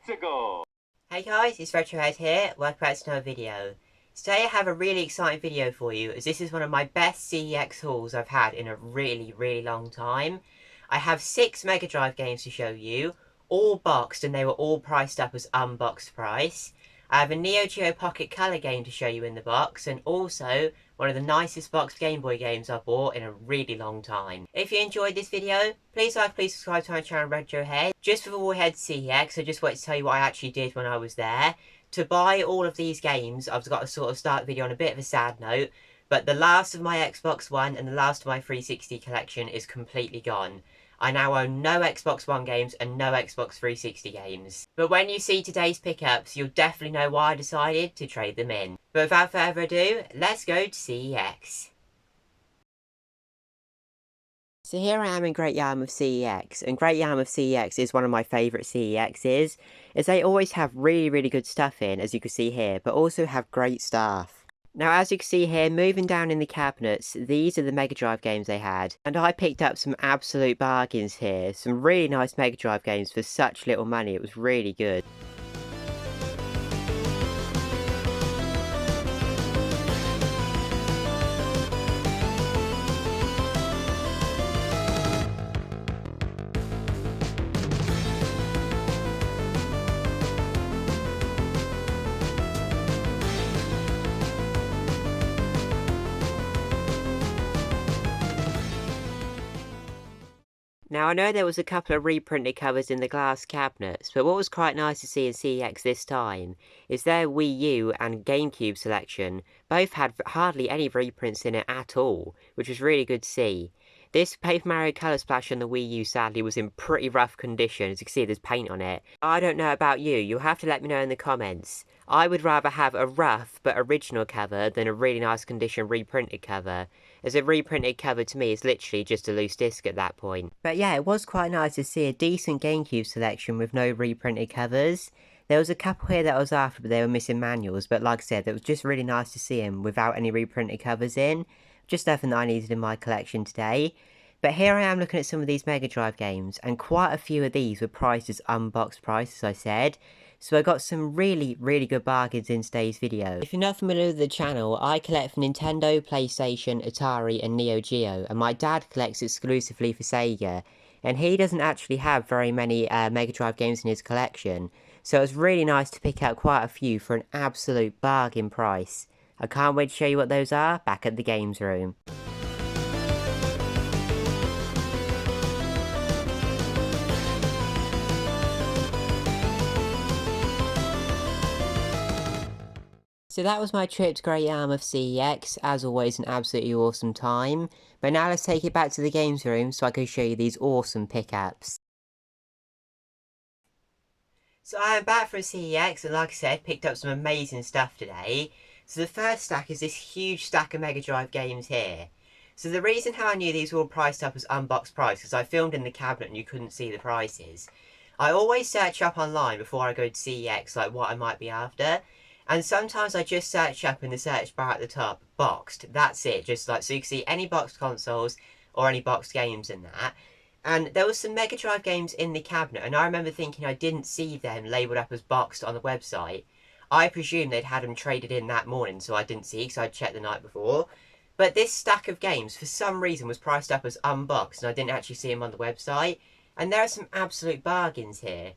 go! Hey guys, it's Retrohead here, welcome back to another video. Today I have a really exciting video for you, as this is one of my best CEX hauls I've had in a really long time. I have 6 Mega Drive games to show you, all boxed, and they were all priced up as unboxed price. I have a Neo Geo Pocket Color game to show you in the box, and also one of the nicest boxed Game Boy games I've bought in a really long time. If you enjoyed this video, please subscribe to my channel Retrohead. Just for Warhead CEX, I just wanted to tell you what I actually did when I was there. To buy all of these games, I've got to sort of start the video on a bit of a sad note, but the last of my Xbox One and the last of my 360 collection is completely gone. I now own no Xbox One games and no Xbox 360 games. But when you see today's pickups, you'll definitely know why I decided to trade them in. But without further ado, let's go to CEX. So here I am in Great Yarmouth CEX, and Great Yarmouth CEX is one of my favourite CEXs, as they always have really good stuff in, as you can see here, but also have great staff. Now, as you can see here, moving down in the cabinets, these are the Mega Drive games they had. And I picked up some absolute bargains here. Some really nice Mega Drive games for such little money. It was really good. Now, I know there was a couple of reprinted covers in the glass cabinets, but what was quite nice to see in CEX this time is their Wii U and GameCube selection both had hardly any reprints in it at all, which was really good to see. This Paper Mario Color Splash on the Wii U sadly was in pretty rough condition, as you can see there's paint on it. I don't know about you, you'll have to let me know in the comments. I would rather have a rough but original cover than a really nice condition reprinted cover, as a reprinted cover to me is literally just a loose disc at that point. But yeah, it was quite nice to see a decent GameCube selection with no reprinted covers. There was a couple here that I was after, but they were missing manuals, but like I said, it was just really nice to see them without any reprinted covers in. Just nothing that I needed in my collection today. But here I am looking at some of these Mega Drive games, and quite a few of these were priced as unboxed price, as I said. So I got some really good bargains in today's video. If you're not familiar with the channel, I collect for Nintendo, PlayStation, Atari and Neo Geo, and my dad collects exclusively for Sega. And he doesn't actually have very many Mega Drive games in his collection, so it was really nice to pick out quite a few for an absolute bargain price. I can't wait to show you what those are back at the games room. So that was my trip to Great Yarmouth CEX, as always an absolutely awesome time. But now let's take it back to the games room so I can show you these awesome pickups. So I am back from CEX, and like I said, picked up some amazing stuff today. So the first stack is this huge stack of Mega Drive games here. So the reason how I knew these were all priced up as unboxed price, because I filmed in the cabinet and you couldn't see the prices. I always search up online before I go to CEX, like what I might be after. And sometimes I just search up in the search bar at the top, boxed, that's it, just like, so you can see any boxed consoles or any boxed games in that. And there was some Mega Drive games in the cabinet, and I remember thinking I didn't see them labelled up as boxed on the website. I presumed they'd had them traded in that morning, so I didn't see, because I'd checked the night before. But this stack of games, for some reason, was priced up as unboxed, and I didn't actually see them on the website. And there are some absolute bargains here.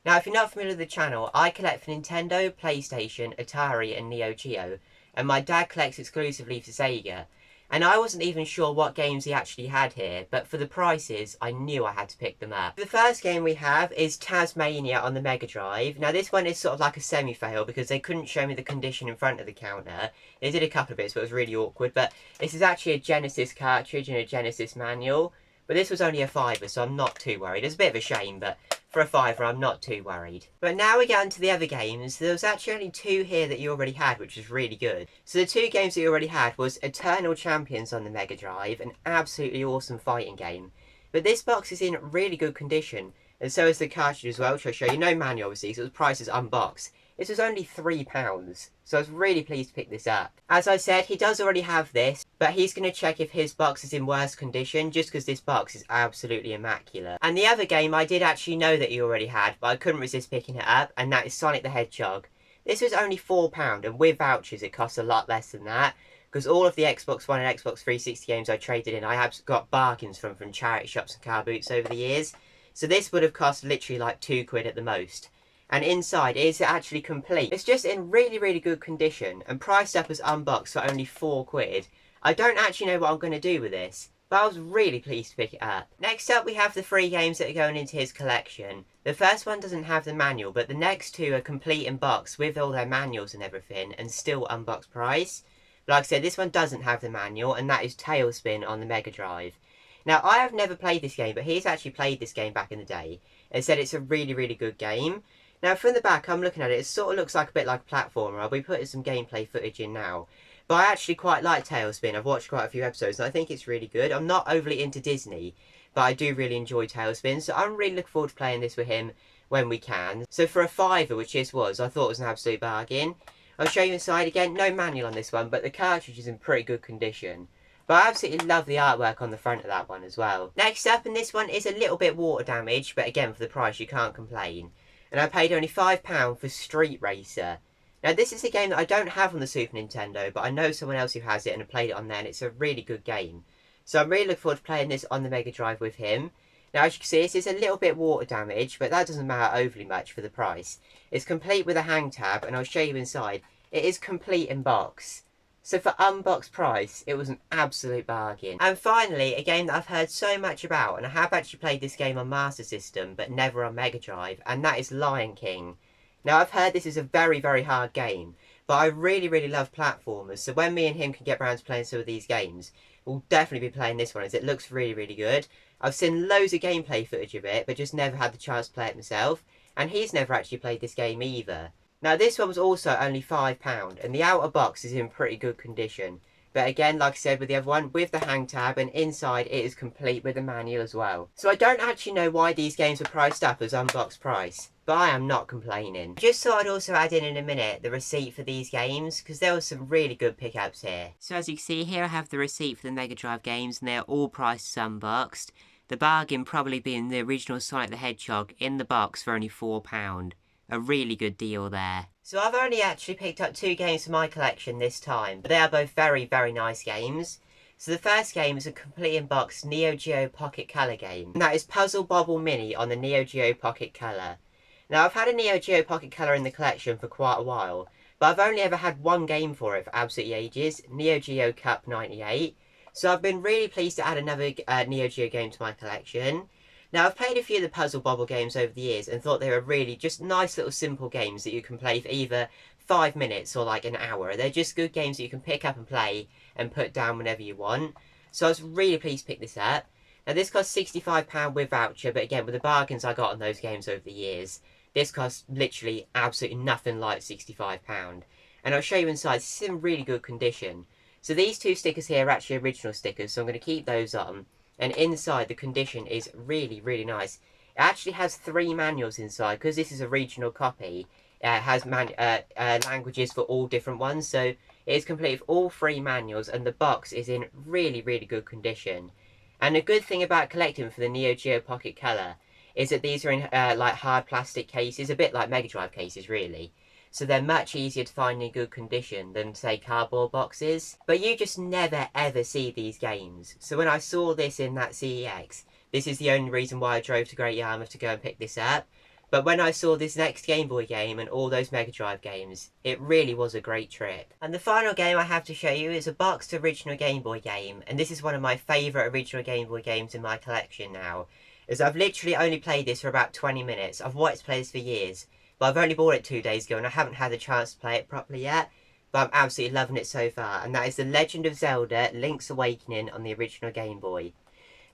Now, if you're not familiar with the channel, I collect for Nintendo, PlayStation, Atari and Neo Geo, and my dad collects exclusively for Sega. And I wasn't even sure what games he actually had here, but for the prices, I knew I had to pick them up. The first game we have is Tasmania on the Mega Drive. Now, this one is sort of like a semi-fail, because they couldn't show me the condition in front of the counter. They did a couple of bits, but it was really awkward. But this is actually a Genesis cartridge and a Genesis manual. But this was only a £5, so I'm not too worried. It's a bit of a shame, but for a £5, I'm not too worried. But now we get into the other games. There was actually only 2 here that you already had, which was really good. So the 2 games that you already had was Eternal Champions on the Mega Drive, an absolutely awesome fighting game. But this box is in really good condition, and so is the cartridge as well, which I'll show you. No manual, obviously, so it was priced as unboxed. This was only £3, so I was really pleased to pick this up. As I said, he does already have this, But he's going to check if his box is in worse condition, just because this box is absolutely immaculate. And the other game I did actually know that he already had, but I couldn't resist picking it up, and that is Sonic the Hedgehog. This was only £4, and with vouchers it costs a lot less than that, because all of the Xbox One and Xbox 360 games I traded in, I have got bargains from charity shops and car boots over the years. So this would have cost literally like £2 at the most. And inside it is actually complete. It's just in really, really good condition, and priced up as unboxed for only £4. I don't actually know what I'm going to do with this, but I was really pleased to pick it up. Next up we have the 3 games that are going into his collection. The first one doesn't have the manual, but the next 2 are complete in box with all their manuals and everything, and still unboxed price. Like I said, this one doesn't have the manual, and that is Tailspin on the Mega Drive. Now, I have never played this game, but he's actually played this game back in the day, and said it's a really, really good game. Now, from the back, I'm looking at it, it sort of looks like a bit like a platformer. I'll be putting some gameplay footage in now. But I actually quite like Tailspin. I've watched quite a few episodes, and I think it's really good. I'm not overly into Disney, but I do really enjoy Tailspin, so I'm really looking forward to playing this with him when we can. So for a £5, which this was, I thought it was an absolute bargain. I'll show you inside again. No manual on this one, but the cartridge is in pretty good condition. But I absolutely love the artwork on the front of that one as well. Next up, and this one is a little bit water damaged, but again, for the price, you can't complain. And I paid only £5 for Street Racer. Now, this is a game that I don't have on the Super Nintendo, but I know someone else who has it and have played it on there, and it's a really good game. So I'm really looking forward to playing this on the Mega Drive with him. Now, as you can see, this is a little bit water damaged, but that doesn't matter overly much for the price. It's complete with a hang tab, and I'll show you inside. It is complete in box. So for unboxed price, it was an absolute bargain. And finally, a game that I've heard so much about, and I have actually played this game on Master System, but never on Mega Drive, and that is Lion King. Now, I've heard this is a very, very hard game, but I really, really love platformers, so when me and him can get around to playing some of these games, we'll definitely be playing this one, as it looks really, really good. I've seen loads of gameplay footage of it, but just never had the chance to play it myself, and he's never actually played this game either. Now, this one was also only £5, and the outer box is in pretty good condition. But again, like I said with the other one, with the hang tab, and inside it is complete with the manual as well. So I don't actually know why these games were priced up as unboxed price, but I am not complaining. Just thought I'd also add in a minute the receipt for these games, because there was some really good pickups here. So as you can see here, I have the receipt for the Mega Drive games, and they're all priced as unboxed. The bargain probably being the original Sonic the Hedgehog in the box for only £4. A really good deal there. So I've only actually picked up 2 games for my collection this time, but they are both very, very nice games. So the first game is a complete in-box Neo Geo Pocket Color game, and that is Puzzle Bobble Mini on the Neo Geo Pocket Color. Now, I've had a Neo Geo Pocket Color in the collection for quite a while, but I've only ever had one game for it for absolutely ages, Neo Geo Cup 98. So I've been really pleased to add another Neo Geo game to my collection. Now, I've played a few of the Puzzle Bobble games over the years and thought they were really just nice little simple games that you can play for either 5 minutes or like an hour. They're just good games that you can pick up and play and put down whenever you want. So I was really pleased to pick this up. Now, this cost £65 with voucher, but again, with the bargains I got on those games over the years, this cost literally absolutely nothing like £65. And I'll show you inside, it's in really good condition. So these 2 stickers here are actually original stickers, so I'm going to keep those on. And inside, the condition is really, really nice. It actually has 3 manuals inside, because this is a regional copy. It has languages for all different ones, so it is complete with all 3 manuals, and the box is in really, really good condition. And the good thing about collecting for the Neo Geo Pocket Color is that these are in like hard plastic cases, a bit like Mega Drive cases, really. So they're much easier to find in good condition than, say, cardboard boxes. But you just never ever see these games. So when I saw this in that CEX, this is the only reason why I drove to Great Yarmouth to go and pick this up. But when I saw this next Game Boy game and all those Mega Drive games, it really was a great trip. And the final game I have to show you is a boxed original Game Boy game. And this is one of my favourite original Game Boy games in my collection now. As I've literally only played this for about 20 minutes. I've wanted to play this for years. But I've only bought it 2 days ago and I haven't had the chance to play it properly yet. But I'm absolutely loving it so far. And that is The Legend of Zelda Link's Awakening on the original Game Boy.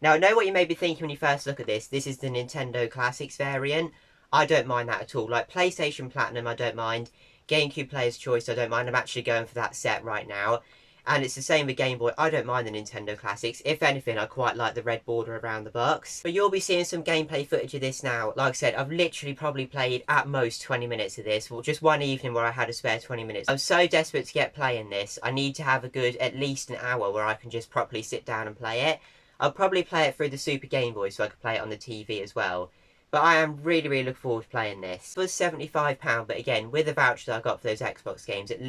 Now, I know what you may be thinking when you first look at this. This is the Nintendo Classics variant. I don't mind that at all. Like PlayStation Platinum, I don't mind. GameCube Player's Choice, I don't mind. I'm actually going for that set right now. And it's the same with Game Boy. I don't mind the Nintendo Classics. If anything, I quite like the red border around the box. But you'll be seeing some gameplay footage of this now. Like I said, I've literally probably played at most 20 minutes of this. Well, just one evening where I had a spare 20 minutes. I'm so desperate to get playing this. I need to have a good at least an hour where I can just properly sit down and play it. I'll probably play it through the Super Game Boy so I can play it on the TV as well. But I am really looking forward to playing this. It was £75, but again, with the voucher that I got for those Xbox games, it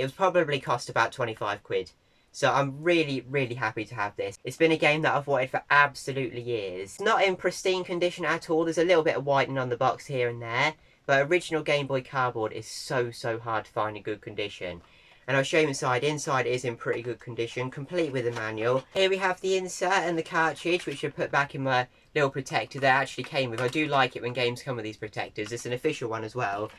was probably cost about 25 quid. So I'm really happy to have this. It's been a game that I've wanted for absolutely years. It's not in pristine condition at all. There's a little bit of whitening on the box here and there. But original Game Boy cardboard is so hard to find in good condition. And I'll show you inside. Inside is in pretty good condition, complete with a manual. Here we have the insert and the cartridge, which I put back in my little protector that actually came with. I do like it when games come with these protectors. It's an official one as well.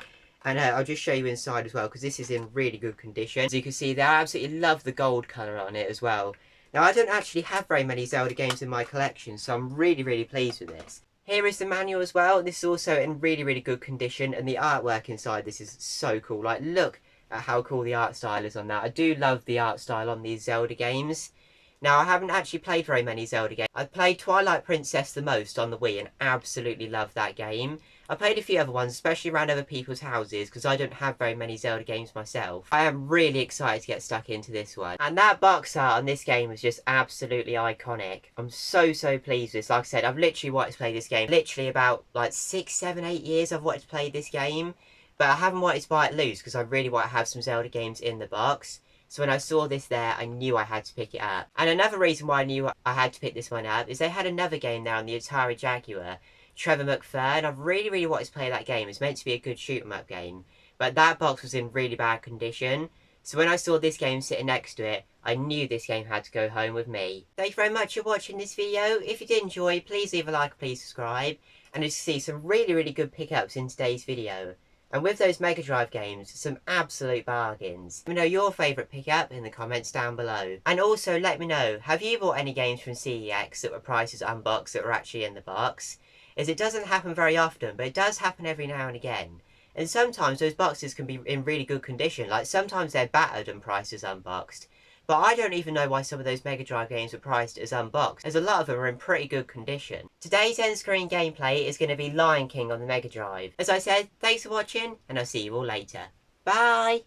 And I'll just show you inside as well, because this is in really good condition. As you can see there, I absolutely love the gold colour on it as well. Now, I don't actually have very many Zelda games in my collection, so I'm really pleased with this. Here is the manual as well. This is also in really good condition, and the artwork inside this is so cool. Like, look at how cool the art style is on that. I do love the art style on these Zelda games. Now, I haven't actually played very many Zelda games. I've played Twilight Princess the most on the Wii and absolutely love that game. I played a few other ones, especially around other people's houses, because I don't have very many Zelda games myself. I am really excited to get stuck into this one. And that box art on this game is just absolutely iconic. I'm so pleased with this. Like I said, I've literally wanted to play this game. Literally about like 6, 7, 8 years I've wanted to play this game. But I haven't wanted to buy it loose, because I really want to have some Zelda games in the box. So when I saw this there, I knew I had to pick it up. And another reason why I knew I had to pick this one up is they had another game there on the Atari Jaguar, Trevor McFur, and I've really wanted to play that game. It's meant to be a good shoot 'em up game, but that box was in really bad condition. So when I saw this game sitting next to it, I knew this game had to go home with me. Thank you very much for watching this video. If you did enjoy, please leave a like, please subscribe, and as you see, some really good pickups in today's video. And with those Mega Drive games, some absolute bargains. Let me know your favourite pickup in the comments down below. And also let me know, have you bought any games from CEX that were prices unboxed that were actually in the box? As it doesn't happen very often, but it does happen every now and again. And sometimes those boxes can be in really good condition, like sometimes they're battered and priced as unboxed. But I don't even know why some of those Mega Drive games were priced as unboxed, as a lot of them are in pretty good condition. Today's end screen gameplay is going to be Lion King on the Mega Drive. As I said, thanks for watching, and I'll see you all later. Bye!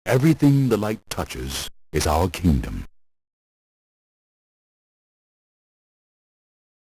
Everything the light touches is our kingdom.